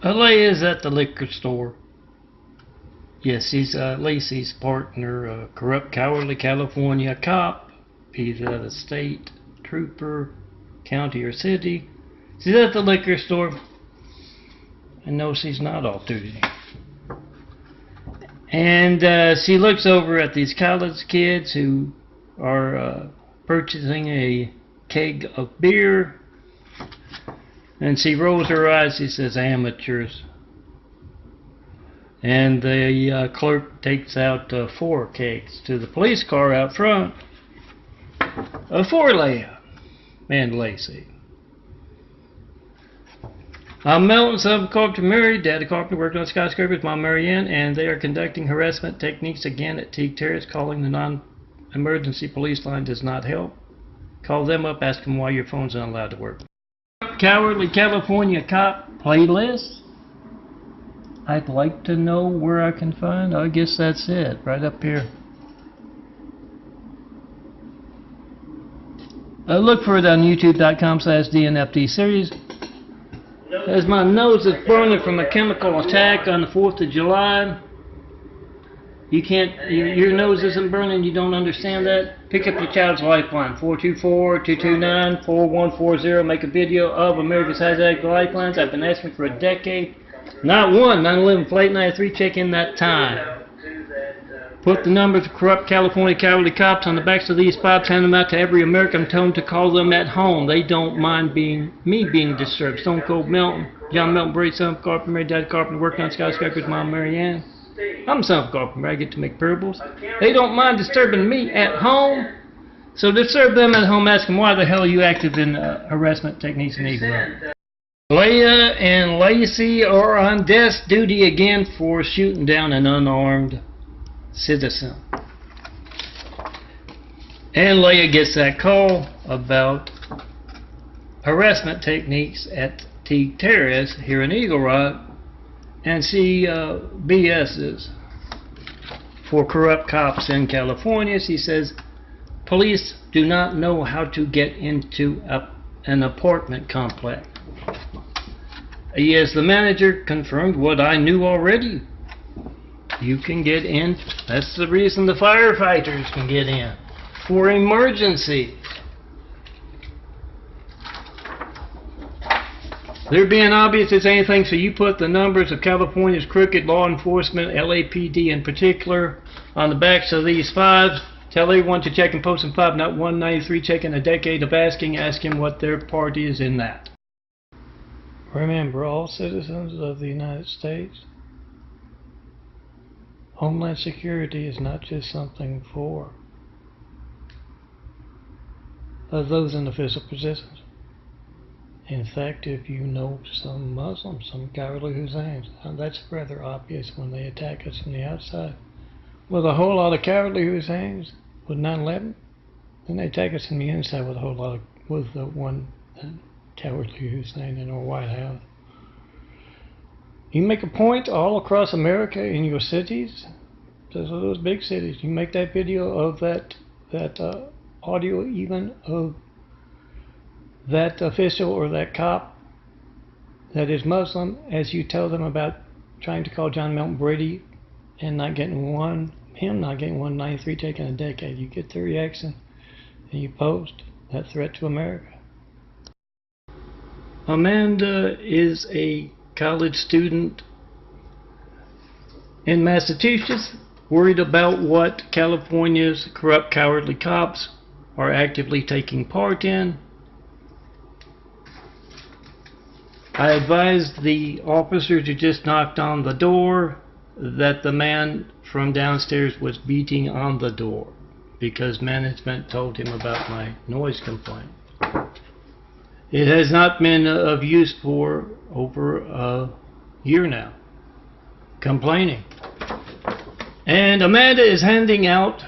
LA is at the liquor store. Yes, he's Lacey's partner, a corrupt, cowardly California cop. He's a state trooper, county or city. She's at the liquor store. And no, she's not off duty. And she looks over at these college kids who are purchasing a keg of beer. And she rolls her eyes. She says, "Amateurs." And the clerk takes out 4 kegs to the police car out front. For Leah and Lacey. I'm Melton, son of Carpenter Mary, Dad of Carpenter, working on skyscrapers, Mom Marianne, and they are conducting harassment techniques again at Teague Terrace. Calling the non-emergency police line does not help. Call them up, ask them why your phone's not allowed to work. Cowardly California cop playlist. I'd like to know where I can find. I guess that's it, right up here. Look for it on youtube.com/DNFD series. As my nose is burning from a chemical attack on the 4th of July. You can't, your nose isn't burning, you don't understand that? Pick up your child's lifeline, 424-229-4140. Make a video of America's Hazard Lifelines. I've been asking for a decade. Not one 9/11 Flight 93 check in that time. Put the numbers of corrupt California cowardly cops on the backs of these pipes, hand them out to every American, tell them to call them at home. They don't mind me being disturbed. Stone Cold Melton, John Melton Brady, son of Carpenter Mary, Dad Carpenter, working on skyscrapers, Mom Marianne. I'm son of Carpenter, I get to make parables. They don't mind disturbing me at home. So disturb them at home, ask them why the hell are you active in harassment techniques in England. Leah and Lacey are on desk duty again for shooting down an unarmed citizen. And Leah gets that call about harassment techniques at Teague Terrace here in Eagle Rock, and she BS's for corrupt cops in California. She says police do not know how to get into an apartment complex. Yes, the manager confirmed what I knew already. You can get in. That's the reason the firefighters can get in. For emergencies. They're being obvious as anything, so you put the numbers of California's crooked law enforcement, LAPD in particular, on the backs of these 5s. Tell everyone to check and post them 5, not 193, checking a decade of asking. Ask him what their part is in that. Remember, all citizens of the United States, Homeland Security is not just something for those in official positions. In fact, if you know some Muslims, some cowardly Husseins, that's rather obvious when they attack us from the outside. With a whole lot of cowardly Husseins with 9/11, then they attack us from the inside with a whole lot of, with the one cowardly Hussein in our White House. You make a point all across America in your cities, those big cities. You make that video of that audio even of that official or that cop that is Muslim, as you tell them about trying to call John Melton Brady and not getting 193 taking a decade. You get the reaction and you post that threat to America. Amanda is a college student in Massachusetts, worried about what California's corrupt, cowardly cops are actively taking part in. I advised the officers who just knocked on the door that the man from downstairs was beating on the door because management told him about my noise complaint. It has not been of use for over a year now, complaining. And Amanda is handing out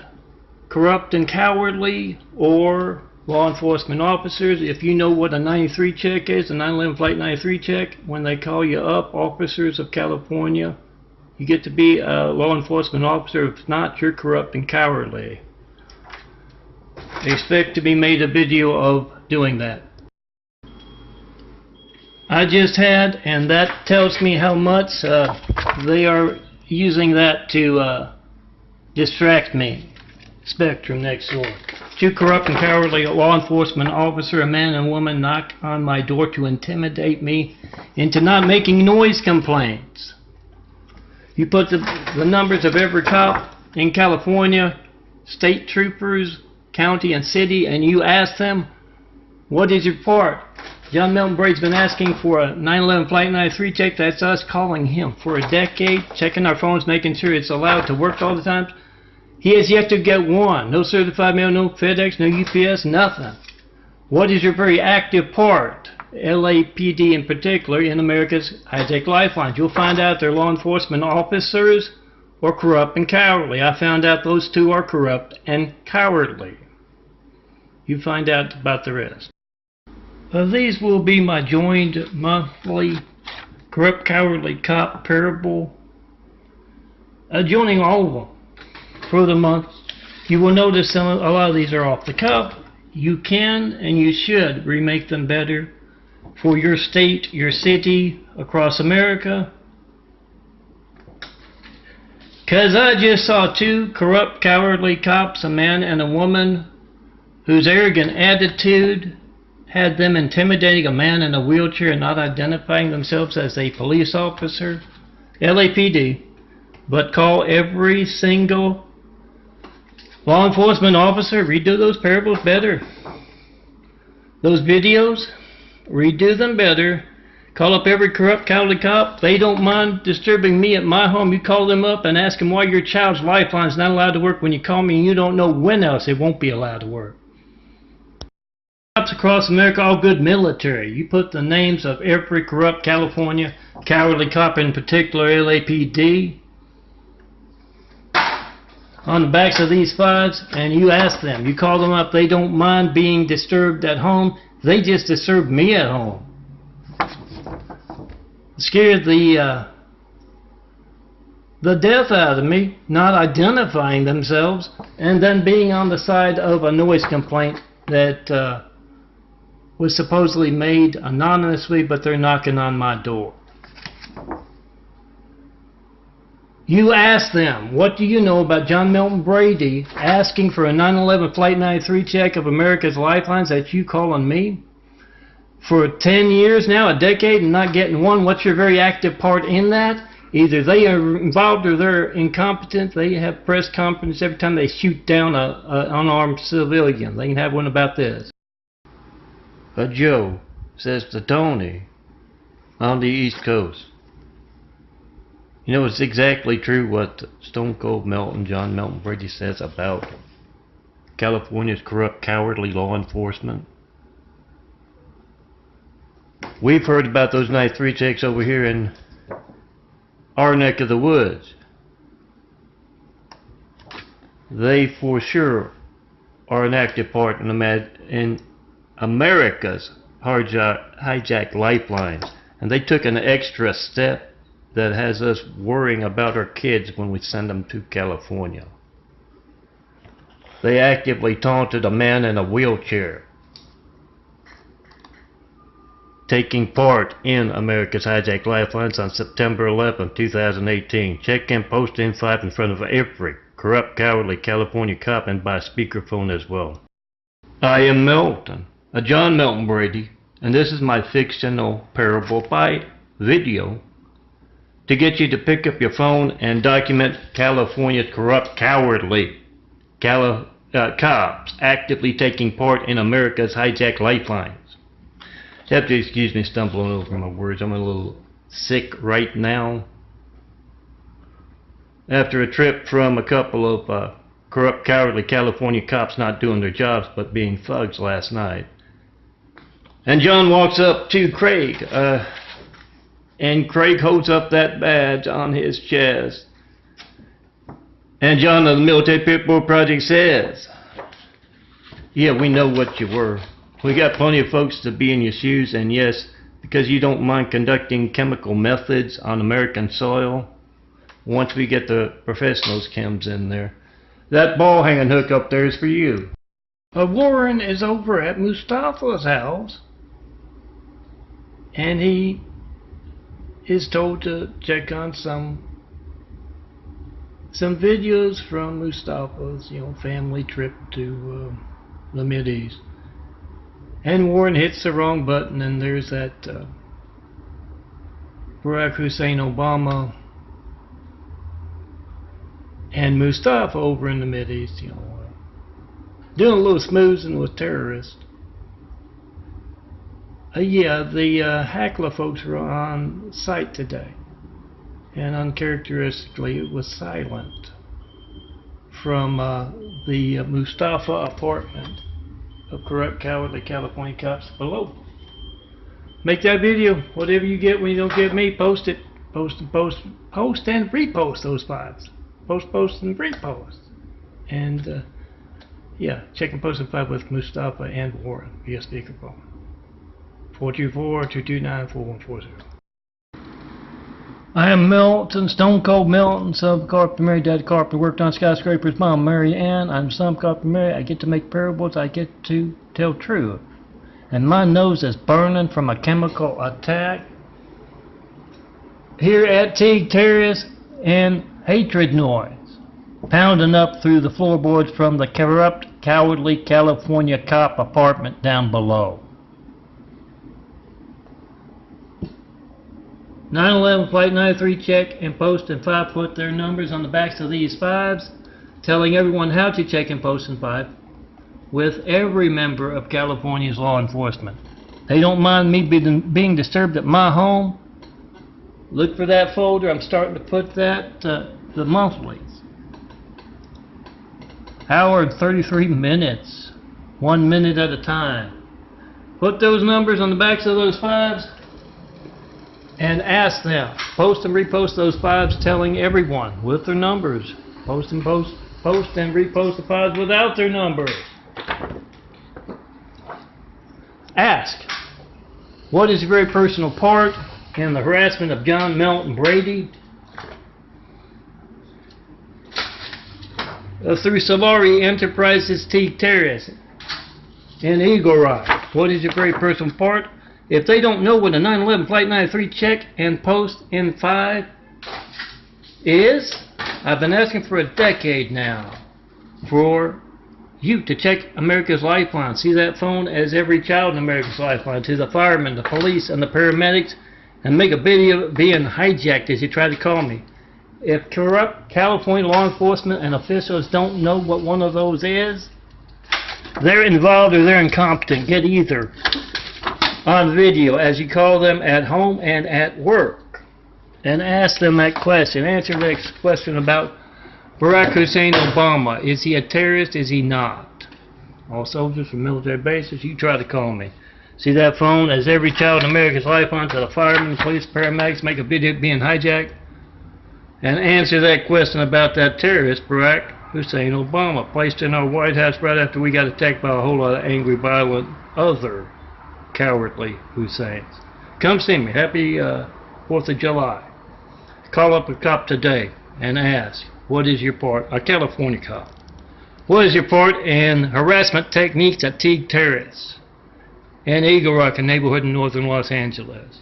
corrupt and cowardly or law enforcement officers. If you know what a 93 check is, a 9/11 Flight 93 check, when they call you up, officers of California, you get to be a law enforcement officer. If not, you're corrupt and cowardly. Expect to be made a video of doing that. I just had, and that tells me how much they are using that to distract me. Spectrum next door. Two corrupt and cowardly law enforcement officer, a man and woman, knock on my door to intimidate me into not making noise complaints. You put the numbers of every cop in California, state troopers, county and city, and you ask them, what is your part? John Milton Brady's been asking for a 9/11 Flight 93 check. That's us calling him for a decade, checking our phones, making sure it's allowed to work all the time. He has yet to get one. No certified mail, no FedEx, no UPS, nothing. What is your very active part? LAPD in particular in America's high-tech lifelines. You'll find out they're law enforcement officers or corrupt and cowardly. I found out those two are corrupt and cowardly. You find out about the rest. These will be my joined monthly corrupt cowardly cop parable. Joining all of them for the month. You will notice a lot of these are off the cuff. You can and you should remake them better for your state, your city, across America. Because I just saw two corrupt, cowardly cops, a man and a woman, whose arrogant attitude had them intimidating a man in a wheelchair and not identifying themselves as a police officer, LAPD, but call every single law enforcement officer. Redo those parables better. Those videos, redo them better. Call up every corrupt, cowardly cop. They don't mind disturbing me at my home. You call them up and ask them why your child's lifeline is not allowed to work when you call me and you don't know when else it won't be allowed to work. Cops across America, all good military. You put the names of every corrupt California cowardly cop, in particular LAPD, on the backs of these files, and you ask them. You call them up. They don't mind being disturbed at home. They just disturb me at home. Scared the death out of me, not identifying themselves, and then being on the side of a noise complaint that was supposedly made anonymously, but they're knocking on my door. You ask them, what do you know about John Milton Brady asking for a 9/11 Flight 93 check of America's lifelines that you calling me? For 10 years now, a decade, and not getting one. What's your very active part in that? Either they are involved or they're incompetent. They have press conference every time they shoot down an unarmed civilian. They can have one about this. Joe says to Tony on the East Coast, you know, it's exactly true what Stone Cold Milton, John Milton Brady says about California's corrupt, cowardly law enforcement. We've heard about those 93 checks over here in our neck of the woods. They for sure are an active part in America's hijacked lifelines. And they took an extra step that has us worrying about our kids when we send them to California. They actively taunted a man in a wheelchair taking part in America's hijacked lifelines on September 11, 2018. Check and post in5 in front of every corrupt, cowardly California cop and by speakerphone as well. I am Milton, a John Milton Brady, and this is my fictional parable by video to get you to pick up your phone and document California's corrupt, cowardly cops actively taking part in America's hijacked lifelines. You have to excuse me stumbling over my words. I'm a little sick right now. After a trip from a couple of corrupt, cowardly California cops not doing their jobs but being thugs last night. And John walks up to Craig, and Craig holds up that badge on his chest. And John of the Military Pitbull Project says, yeah, we know what you were. We got plenty of folks to be in your shoes, and yes, because you don't mind conducting chemical methods on American soil, once we get the professionals chems in there, that ball hanging hook up there is for you. Warren is over at Mustafa's house, and he is told to check on some videos from Mustafa's, family trip to the Mideast. And Warren hits the wrong button, and there's that Barack Hussein Obama and Mustafa over in the Mideast, doing a little smoozing with terrorists. Yeah, the Hackler folks were on site today, and uncharacteristically it was silent from the Mustafa apartment of corrupt, cowardly California cops below. Make that video. Whatever you get when you don't get me, post it. Post and repost those files. Post and repost. And yeah, check and post and file with Mustafa and Warren via speakerphone. 424-229-4140. I am Milton, Stone Cold Milton, son of Carpenter Mary, Dad Carpenter, worked on skyscrapers, Mom Mary Ann. I'm son of Carpenter Mary. I get to make parables, I get to tell truth. And my nose is burning from a chemical attack here at Teague Terrace, and hatred noise pounding up through the floorboards from the corrupt, cowardly California cop apartment down below. 9/11 Flight 93 check and post and 5 put their numbers on the backs of these 5s, telling everyone how to check and post and 5 with every member of California's law enforcement. They don't mind me being disturbed at my home. Look for that folder. I'm starting to put that, the monthlies. Hour and 33 minutes. 1 minute at a time. Put those numbers on the backs of those 5s and ask them. Post and repost those 5s telling everyone with their numbers. Post and repost the 5s without their numbers. Ask, what is your very personal part in the harassment of John Melton Brady through Solari Enterprises Teague Terrace in Eagle Rock? What is your very personal part? If they don't know what a 9/11 Flight 93 check and post in 5 is, I've been asking for a decade now for you to check America's Lifeline. See that phone as every child in America's Lifeline, to the firemen, the police, and the paramedics, and make a video being hijacked as you try to call me. If corrupt California law enforcement and officials don't know what one of those is, they're involved or they're incompetent. Get either on video as you call them at home and at work, and ask them that question. Answer that question about Barack Hussein Obama. Is he a terrorist? Is he not? All soldiers from military bases, you try to call me. See that phone as every child in America's Lifeline, to the firemen, police, paramedics, make a video being hijacked, and answer that question about that terrorist, Barack Hussein Obama, placed in our White House right after we got attacked by a whole lot of angry, violent, other cowardly Husseins. Come see me. Happy 4th of July. Call up a cop today and ask, what is your part, a California cop, what is your part in harassment techniques at Teague Terrace and Eagle Rock, a neighborhood in northern Los Angeles?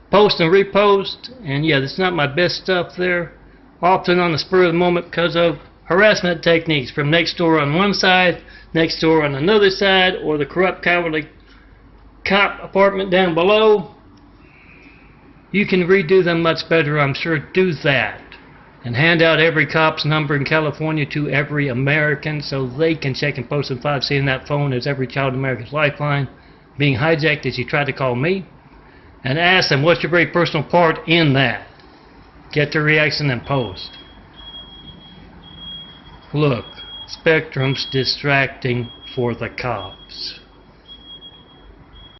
Post and repost, and yeah, that's not my best stuff there, often on the spur of the moment because of harassment techniques from next door on one side, next door on another side, or the corrupt, cowardly cop apartment down below. You can redo them much better, I'm sure. Do that. And hand out every cop's number in California to every American so they can check and post in 5, seeing that phone as every child in America's Lifeline being hijacked as you try to call me. And ask them, what's your very personal part in that? Get their reaction and post. Look, Spectrum's distracting for the cops.